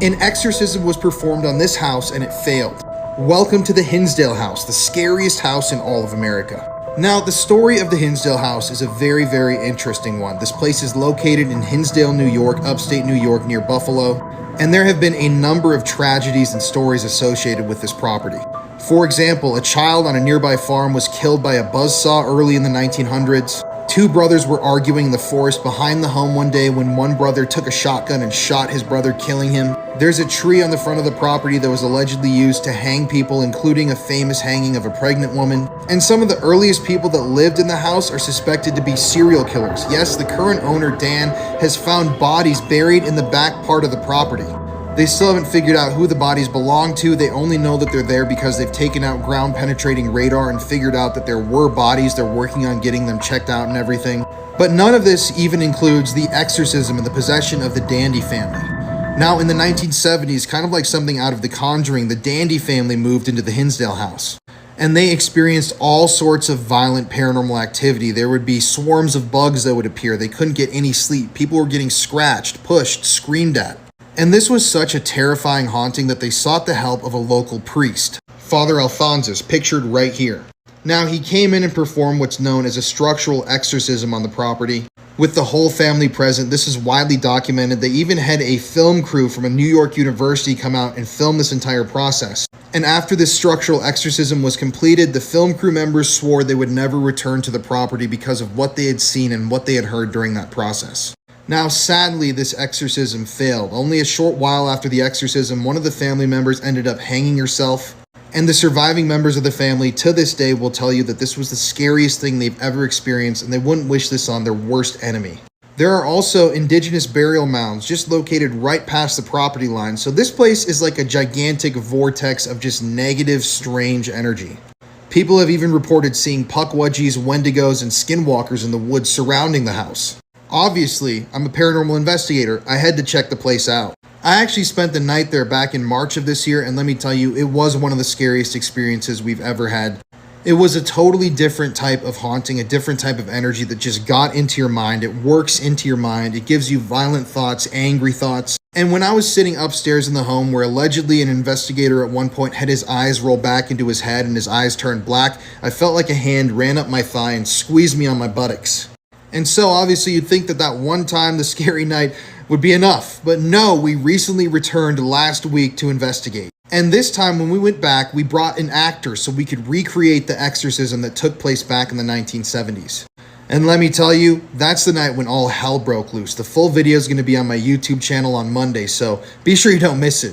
An exorcism was performed on this house and it failed. Welcome to the Hinsdale House, the scariest house in all of America. Now, the story of the Hinsdale House is a very, very interesting one. This place is located in Hinsdale, New York, upstate New York, near Buffalo, and there have been a number of tragedies and stories associated with this property. For example, a child on a nearby farm was killed by a buzzsaw early in the 1900s. Two brothers were arguing in the forest behind the home one day when one brother took a shotgun and shot his brother, killing him. There's a tree on the front of the property that was allegedly used to hang people, including a famous hanging of a pregnant woman. And some of the earliest people that lived in the house are suspected to be serial killers. Yes, the current owner, Dan, has found bodies buried in the back part of the property. They still haven't figured out who the bodies belong to. They only know that they're there because they've taken out ground penetrating radar and figured out that there were bodies. They're working on getting them checked out and everything. But none of this even includes the exorcism and the possession of the Dandy family. Now, in the 1970s, kind of like something out of The Conjuring, the Dandy family moved into the Hinsdale house. And they experienced all sorts of violent paranormal activity. There would be swarms of bugs that would appear. They couldn't get any sleep. People were getting scratched, pushed, screamed at. And this was such a terrifying haunting that they sought the help of a local priest, Father Alphonsus, pictured right here. Now, he came in and performed what's known as a structural exorcism on the property. With the whole family present, this is widely documented. They even had a film crew from a New York university come out and film this entire process. And after this structural exorcism was completed, the film crew members swore they would never return to the property because of what they had seen and what they had heard during that process. Now, sadly, this exorcism failed. Only a short while after the exorcism, one of the family members ended up hanging herself. And the surviving members of the family to this day will tell you that this was the scariest thing they've ever experienced, and they wouldn't wish this on their worst enemy. There are also indigenous burial mounds just located right past the property line. So this place is like a gigantic vortex of just negative, strange energy. People have even reported seeing pukwudgies, wendigos, and skinwalkers in the woods surrounding the house. Obviously, I'm a paranormal investigator. I had to check the place out. I actually spent the night there back in March of this year, and let me tell you, it was one of the scariest experiences we've ever had. It was a totally different type of haunting, a different type of energy that just got into your mind. It works into your mind. It gives you violent thoughts, angry thoughts. And when I was sitting upstairs in the home where allegedly an investigator at one point had his eyes roll back into his head and his eyes turned black, I felt like a hand ran up my thigh and squeezed me on my buttocks. And so obviously you'd think that that one time, the scary night, would be enough. But no, we recently returned last week to investigate. And this time when we went back, we brought an actor so we could recreate the exorcism that took place back in the 1970s. And let me tell you, that's the night when all hell broke loose. The full video is going to be on my YouTube channel on Monday, so be sure you don't miss it.